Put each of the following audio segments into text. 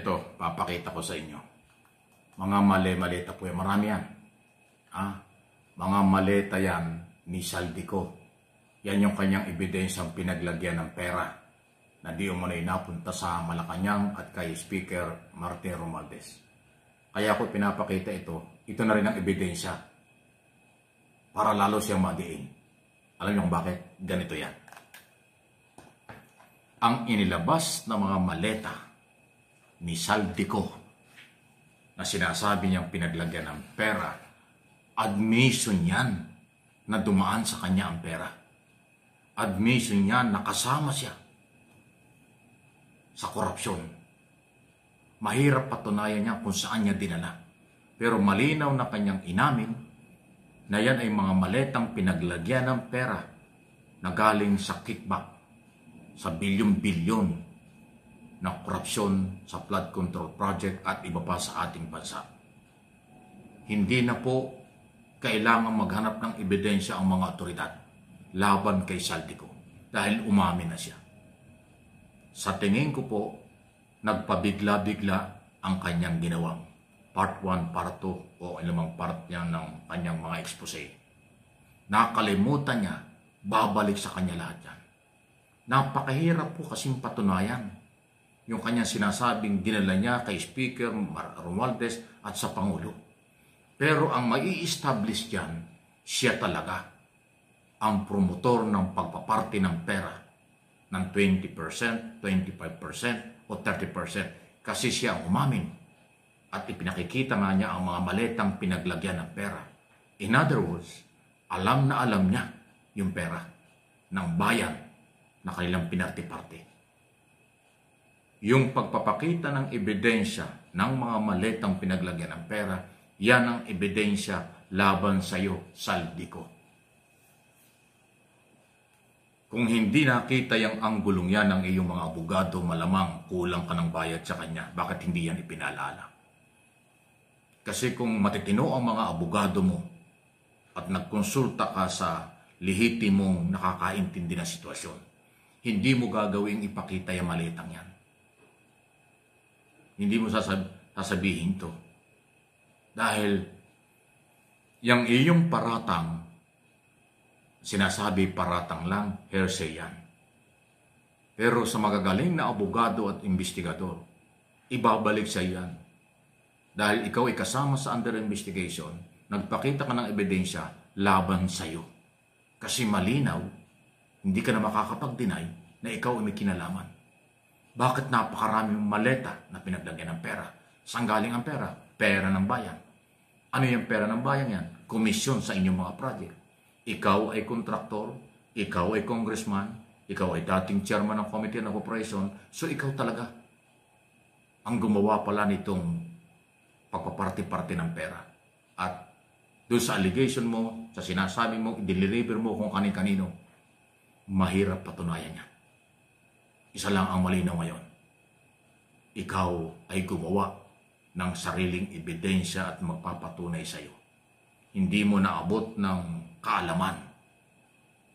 Ito, papakita ko sa inyo. Mga maleta po yan. Marami yan. Mga maleta yan ni Saldico. Yan yung kanyang ebidensyang pinaglagyan ng pera na di umano'y napunta sa Malacanang at kay Speaker Martin Romualdez. Kaya ako pinapakita ito. Ito na rin ang ebidensya para lalo siyang madiin. Alam niyo kung bakit? Ganito yan. Ang inilabas na mga maleta ni Saldico na sinasabi niyang pinaglagyan ng pera, admission yan na dumaan sa kanya ang pera. Admission yan na kasama siya sa korupsyon. Mahirap patunayan niya kung saan niya dinala. Pero malinaw na kanyang inamin na yan ay mga maletang pinaglagyan ng pera na galing sa kickback, sa bilyon-bilyon na korupsyon sa flood control project at iba pa sa ating bansa. Hindi na po kailangan maghanap ng ebidensya ang mga otoridad laban kay Saldico dahil umamin na siya. Sa tingin ko po, nagpabigla-bigla ang kanyang ginawang part 1, part 2 o anumang part niya ng kanyang mga expose. Nakalimutan niya, babalik sa kanya lahat yan. Napakahirap po kasing patunayan yung kanyang sinasabing dinala niya kay Speaker Romualdez at sa Pangulo. Pero ang mai-establish dyan, siya talaga ang promotor ng pagpaparti ng pera ng 20%, 25% o 30% kasi siya ang umamin at ipinakikita nga niya ang mga maletang pinaglagyan ng pera. In other words, alam na alam niya yung pera ng bayan na kanilang pinarti-parti. Yung pagpapakita ng ebidensya ng mga maletang pinaglagyan ng pera, yan ang ebidensya laban sa iyo, Saldico. Kung hindi nakita yung anggulong yan ng iyong mga abogado, malamang kulang ka ng bayad sa kanya. Bakit hindi yan ipinaalala? Kasi kung matitino ang mga abogado mo at nagkonsulta ka sa lehitimong nakakaintindi na sitwasyon, hindi mo gagawing ipakita yung maletang yan. Hindi mo sasabihin to. Dahil yung iyong paratang, sinasabi paratang lang, hearsay yan. Pero sa magagaling na abogado at investigador, ibabalik sa yan. Dahil ikaw ay kasama sa under investigation, nagpakita ka ng ebidensya laban sa iyo. Kasi malinaw, hindi ka na makakapag-deny na ikaw ay may kinalaman. Bakit napakaraming maleta na pinaglagyan ng pera? Saan galing ang pera? Pera ng bayan. Ano yung pera ng bayan yan? Komisyon sa inyong mga project. Ikaw ay kontraktor, ikaw ay congressman, ikaw ay dating chairman ng Committee on Appropriation, so ikaw talaga ang gumawa pala nitong pagpaparti-parti ng pera. At doon sa allegation mo, sa sinasabi mo, i-deliver mo kung kanin-kanino, mahirap patunayan yan. Isa lang ang malinaw ngayon. Ikaw ay gumawa ng sariling ebidensya at magpapatunay sa iyo. Hindi mo naabot ng kaalaman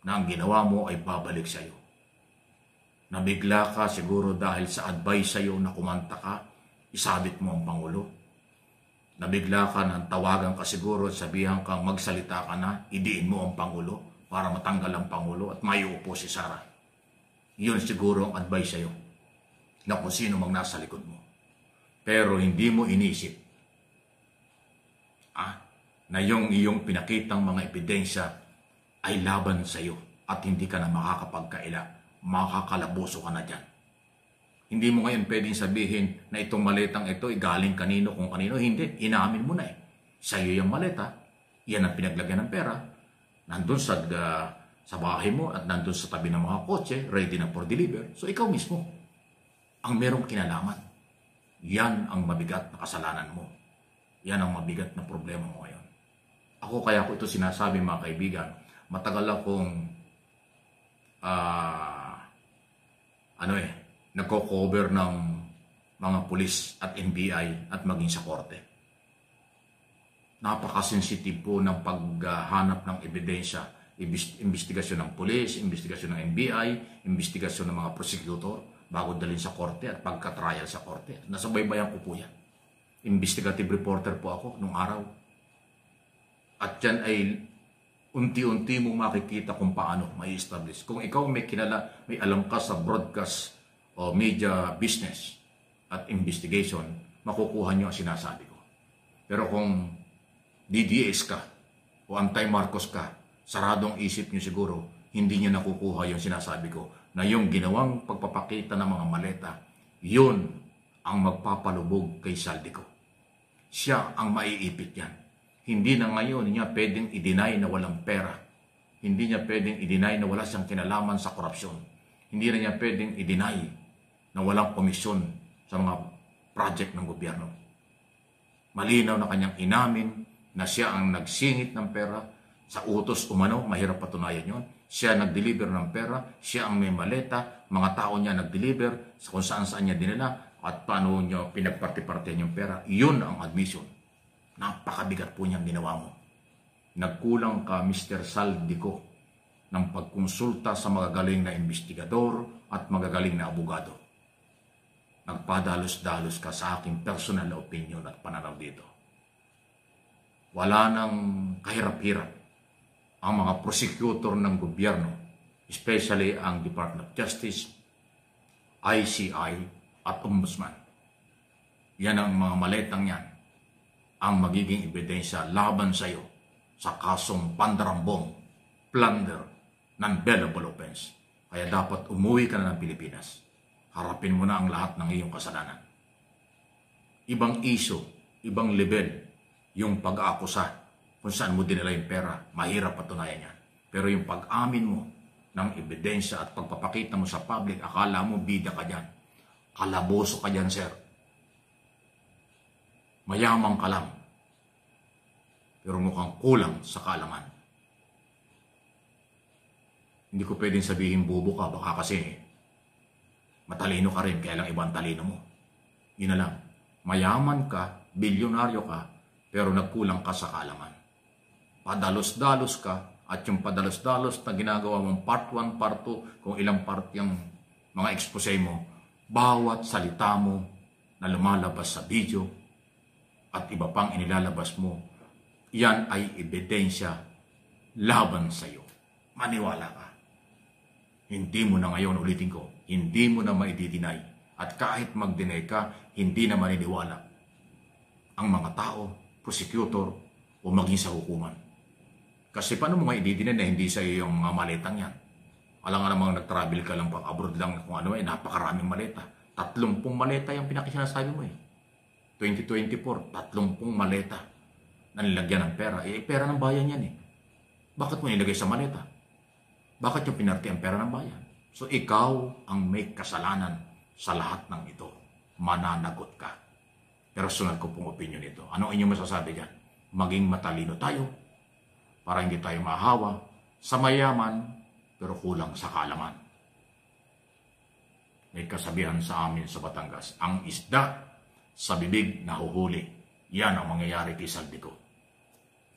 na ang ginawa mo ay babalik sa iyo. Nabigla ka siguro dahil sa advice sa iyo na kumanta ka, isabit mo ang Pangulo. Nabigla ka nang tawagan ka siguro at sabihan kang magsalita ka na, idiin mo ang Pangulo para matanggal ang Pangulo at maiupo si Sara. Yun siguro ang advice sa'yo na kung sino mang nasa likod mo. Pero hindi mo inisip na yung iyong pinakitang mga ebidensya ay laban sa'yo at hindi ka na makakapagkaila, makakalaboso ka na dyan. Hindi mo ngayon pwedeng sabihin na itong maletang ito ay galing kanino kung kanino. Hindi, inaamin mo na eh. Sa'yo yung maleta, yan ang pinaglagyan ng pera, nandun sa bahay mo at nandun sa tabi ng mga kotse, ready na for deliver. So ikaw mismo ang merong kinalaman. Yan ang mabigat na kasalanan mo. Yan ang mabigat na problema mo ngayon. Ako kaya ko ito sinasabi mga kaibigan, matagal akong nagko-cover ng mga pulis at NBI at maging sa korte. Napakasensitive po ng paghanap ng ebidensya, investigasyon ng pulis, investigasyon ng NBI, investigasyon ng mga prosecutor. bago dalhin sa korte at pagka-trial sa korte. Nasabaybayan ko po yan. Investigative reporter po ako nung araw. At yan ay unti-unti mong makikita kung paano may establish. Kung ikaw may alam ka sa broadcast o media business at investigation, makukuha nyo ang sinasabi ko. Pero kung DDS ka o anti-Marcos ka, saradong isip nyo siguro, hindi nyo nakukuha yung sinasabi ko na yung ginawang pagpapakita ng mga maleta, yun ang magpapalubog kay Saldico. Siya ang maiipit yan. Hindi na ngayon niya pwedeng i-deny na walang pera. Hindi niya pwedeng i-deny na wala siyang kinalaman sa korupsyon. Hindi na niya pwedeng i-deny na walang komisyon sa mga project ng gobyerno. Malinaw na kanyang inamin na siya ang nagsingit ng pera sa utos umano, mahirap patunayan yon. Siya nag-deliver ng pera, siya ang may maleta, mga tao niya nag-deliver sa kung saan niya dinala at paano niya pinagparti-partihan yung pera. Yun ang admission. Napakabigat po niyang ginawa mo. Nagkulang ka, Mr. Saldico, ng pagkonsulta sa magagaling na investigador at magagaling na abogado. Nagpadalos-dalos ka sa aking personal na opinion at pananaw dito. Wala nang kahirap-hirap ang mga prosecutor ng gobyerno, especially ang Department of Justice, ICI at Ombudsman. Yan ang mga maletang yan ang magiging ebidensya laban sa iyo sa kasong pandarambong, plunder, non-bailable offense. Kaya dapat umuwi ka na ng Pilipinas. Harapin mo na ang lahat ng iyong kasalanan. Ibang iso, ibang level, yung pag-aakusa kung saan mo dinala yung pera, mahirap patunayan yan. Pero yung pag-amin mo ng ebidensya at pagpapakita mo sa public, akala mo bida ka dyan. Kalaboso ka dyan, sir. Mayamang ka lang, pero mukhang kulang sa kaalaman. Hindi ko pwedeng sabihin bobo ka, baka kasi matalino ka rin, kaya lang ibang talino mo. Yun na lang. Mayaman ka, bilyonaryo ka, pero nagkulang ka sa kaalaman. Padalos-dalos ka, at yung padalos-dalos na ginagawa mong part 1, part 2, kung ilang part yung mga expose mo, bawat salita mo na lumalabas sa video, at iba pang inilalabas mo, yan ay ebidensya laban sa iyo. Maniwala ka. Hindi mo na ngayon, ulitin ko, hindi mo na maididinay. At kahit mag-deny ka, hindi na maniniwala ang mga tao, prosecutor, o maging sa hukuman. Kasi paano mo maididinay na hindi sa iyo yung mga maletang yan? Alam nga namang nag-travel ka lang, abroad lang, kung ano napakaraming maleta. 30 maleta yung pinakisinasabi mo 2024, 30 maleta na nilagyan ng pera. Pera ng bayan yan Bakit mo nilagay sa maleta? Bakit yung pinarti ang pera ng bayan? So ikaw ang may kasalanan sa lahat ng ito. Mananagot ka. Personal ko pong opinion ito. Ano inyong masasabi dyan? Maging matalino tayo para hindi tayo mahawa sa mayaman pero kulang sa kaalaman. May kasabihan sa amin sa Batangas, ang isda sa bibig nahuhuli. Yan ang mangyayari kay Saldico.